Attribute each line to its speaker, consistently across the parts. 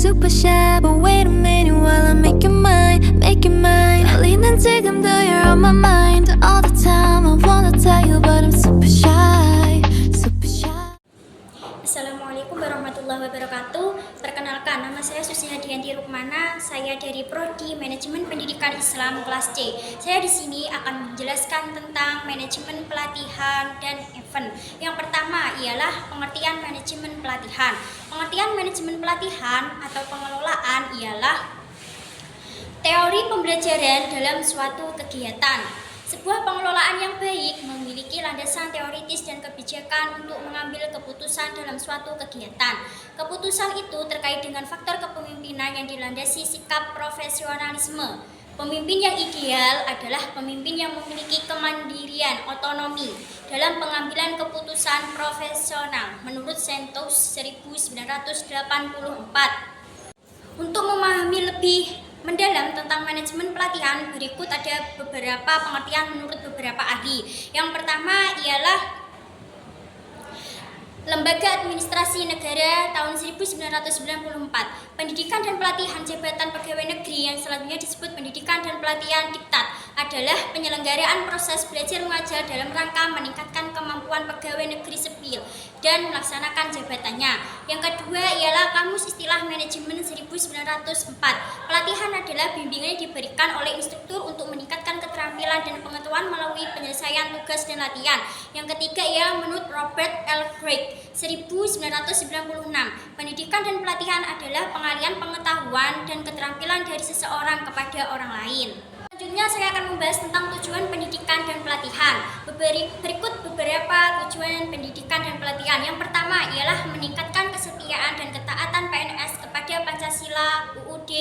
Speaker 1: super shy, but wait a minute while I make you mine, make you mine. 떨리는 지금도 you're on my mind all the time. I wanna tell you, but I'm super shy, super shy.
Speaker 2: Assalamualaikum warahmatullahi wabarakatuh. Perkenalkan, nama saya Susi Hadianti Rukmana. Saya dari Prodi Manajemen Pendidikan Islam kelas C. Saya di sini akan menjelaskan tentang manajemen pelatihan dan event. Yang pertama ialah pengertian manajemen pelatihan. Pengertian manajemen pelatihan atau pengelolaan ialah teori pembelajaran dalam suatu kegiatan. Sebuah pengelolaan yang baik memiliki landasan teoritis dan kebijakan untuk mengambil keputusan dalam suatu kegiatan. Keputusan itu terkait dengan faktor kepemimpinan yang dilandasi sikap profesionalisme. Pemimpin yang ideal adalah pemimpin yang memiliki kemandirian, otonomi dalam pengambilan keputusan profesional menurut Sentos 1984. Untuk memahami lebih mendalam tentang manajemen pelatihan, berikut ada beberapa pengertian menurut beberapa ahli. Yang pertama ialah Lembaga Administrasi Negara tahun 1994. Pendidikan dan pelatihan jabatan pegawai negeri yang selanjutnya disebut pendidikan dan pelatihan diktat adalah penyelenggaraan proses belajar mengajar dalam rangka meningkatkan kemampuan pegawai negeri sipil dan melaksanakan jabatannya. Yang kedua ialah Kamus Istilah Manajemen 1904. Pelatihan adalah bimbingan yang diberikan oleh instruktur untuk meningkatkan keterampilan dan pengetahuan melalui penyelesaian tugas dan latihan. Yang ketiga ialah menurut Robert L. Craig 1996. Pendidikan dan pelatihan adalah pengalihan pengetahuan dan keterampilan dari seseorang kepada orang lain. Selanjutnya saya akan membahas tentang tujuan pendidikan dan pelatihan. Berikut beberapa tujuan pendidikan dan pelatihan. Yang pertama ialah meningkatkan kesetiaan dan ketaatan PNS kepada Pancasila, UUD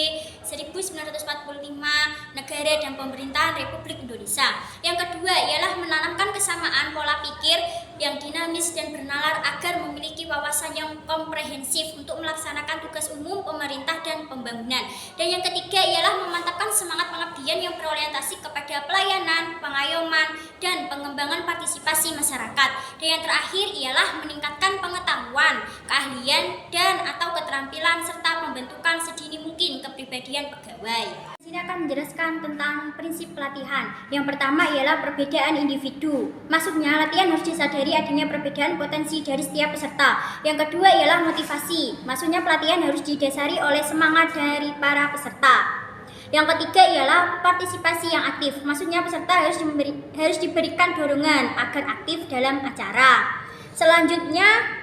Speaker 2: 1945, negara dan pemerintahan Republik Indonesia. Yang kedua ialah menanamkan kesamaan pola pikir yang dinamis dan bernalar agar memiliki wawasan yang komprehensif untuk melaksanakan tugas umum pemerintah dan pembangunan. Dan yang ketiga ialah memantapkan semangat pengabdian yang berorientasi kepada pelayanan, pengayoman, dan pengembangan partisipasi masyarakat. Dan yang terakhir ialah meningkatkan pengetahuan, keahlian, dan atau keterampilan serta pembentukan sedini mungkin kepribadian pegawai. Di sini akan menjelaskan tentang prinsip pelatihan. Yang pertama ialah perbedaan individu. Maksudnya latihan harus disadari adanya perbedaan potensi dari setiap peserta. Yang kedua ialah motivasi. Maksudnya pelatihan harus didasari oleh semangat dari para peserta. Yang ketiga ialah partisipasi yang aktif. Maksudnya peserta harus diberikan dorongan agar aktif dalam acara. Selanjutnya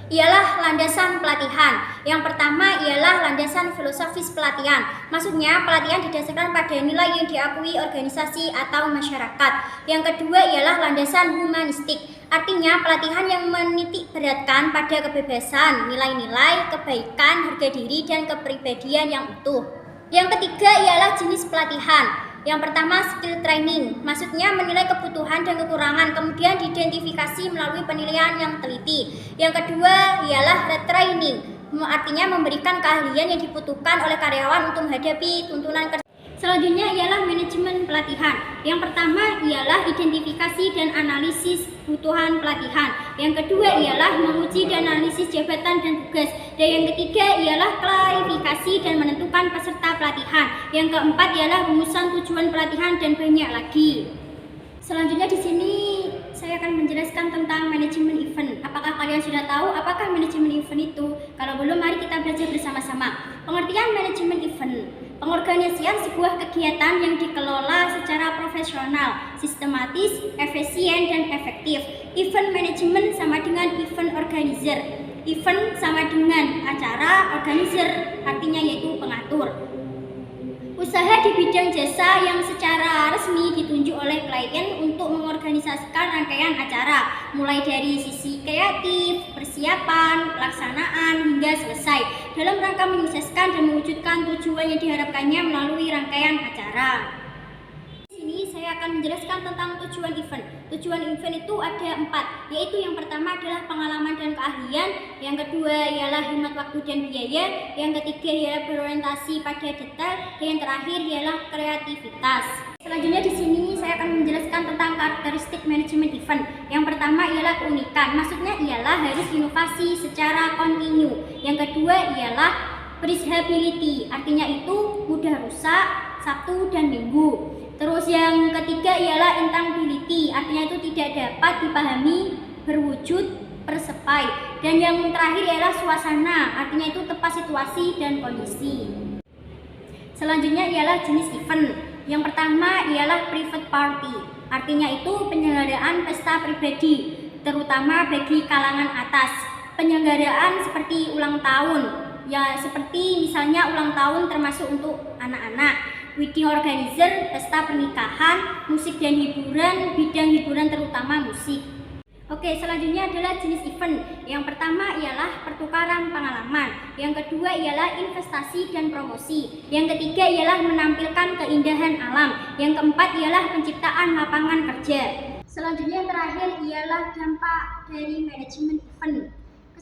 Speaker 2: ialah landasan pelatihan. Yang pertama ialah landasan filosofis pelatihan. Maksudnya pelatihan didasarkan pada nilai yang diakui organisasi atau masyarakat. Yang kedua ialah landasan humanistik. Artinya pelatihan yang menitik beratkan pada kebebasan, nilai-nilai, kebaikan, harga diri, dan kepribadian yang utuh. Yang ketiga ialah jenis pelatihan. Yang pertama skill training, maksudnya menilai kebutuhan dan kekurangan, kemudian diidentifikasi melalui penilaian yang teliti. Yang kedua ialah retraining, artinya memberikan keahlian yang dibutuhkan oleh karyawan untuk menghadapi tuntunan kerja. Selanjutnya ialah manajemen pelatihan. Yang pertama ialah identifikasi dan analisis kebutuhan pelatihan. Yang kedua ialah menguji dan analisis jabatan dan tugas. Dan yang ketiga ialah klarifikasi dan menentukan peserta pelatihan. Yang keempat ialah rumusan tujuan pelatihan dan banyak lagi. Selanjutnya di sini saya akan menjelaskan tentang manajemen event. Apakah kalian sudah tahu apakah manajemen event itu? Kalau belum, mari kita belajar bersama-sama. Pengertian manajemen event: pengorganisasian sebuah kegiatan yang dikelola secara profesional, sistematis, efisien, dan efektif. Event management sama dengan event organizer. Event sama dengan acara, organizer artinya yaitu pengatur. Usaha di bidang jasa yang secara resmi ditunjuk oleh klien untuk mengorganisasikan rangkaian acara, mulai dari sisi kreatif, persiapan, pelaksanaan, hingga selesai, dalam rangka menyukseskan dan mewujudkan tujuan yang diharapkannya melalui rangkaian acara. Di sini saya akan menjelaskan tentang tujuan event. Tujuan event itu ada 4, yaitu yang pertama adalah pengalaman dan keahlian, yang kedua ialah hemat waktu dan biaya, yang ketiga ialah berorientasi pada detail, dan yang terakhir ialah kreativitas. Selanjutnya di sini saya akan menjelaskan tentang karakteristik manajemen event. Yang pertama ialah keunikan, maksudnya ialah harus inovasi secara kontinu. Yang kedua ialah perishability, artinya itu mudah rusak Sabtu dan Minggu. Terus yang ketiga ialah intangibility, artinya itu tidak dapat dipahami, berwujud, persepai. Dan yang terakhir ialah suasana, artinya itu tepat situasi dan kondisi. Selanjutnya ialah jenis event. Yang pertama ialah private party, artinya itu penyelenggaraan pesta pribadi, terutama bagi kalangan atas. Penyelenggaraan seperti ulang tahun, ya seperti misalnya ulang tahun termasuk untuk anak-anak. Wedding organizer, pesta pernikahan, musik dan hiburan, bidang hiburan terutama musik. Oke, selanjutnya adalah jenis event. Yang pertama ialah pertukaran pengalaman. Yang kedua ialah investasi dan promosi. Yang ketiga ialah menampilkan keindahan alam. Yang keempat ialah penciptaan lapangan kerja. Selanjutnya yang terakhir ialah dampak dari manajemen event.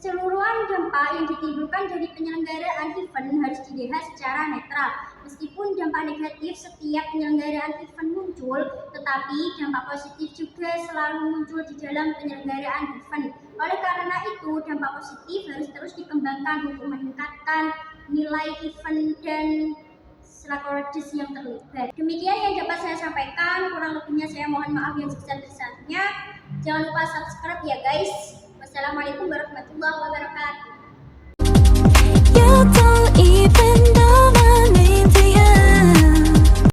Speaker 2: Keseluruhan dampak yang ditimbulkan dari penyelenggaraan event harus dilihat secara netral. Meskipun dampak negatif setiap penyelenggaraan event muncul, tetapi dampak positif juga selalu muncul di dalam penyelenggaraan event. Oleh karena itu, dampak positif harus terus dikembangkan untuk meningkatkan nilai event dan stakeholders yang terlibat. Demikian yang dapat saya sampaikan, kurang lebihnya saya mohon maaf yang sebesar-besarnya. Jangan lupa subscribe ya guys. Wassalamualaikum warahmatullahi wabarakatuh.
Speaker 1: You don't even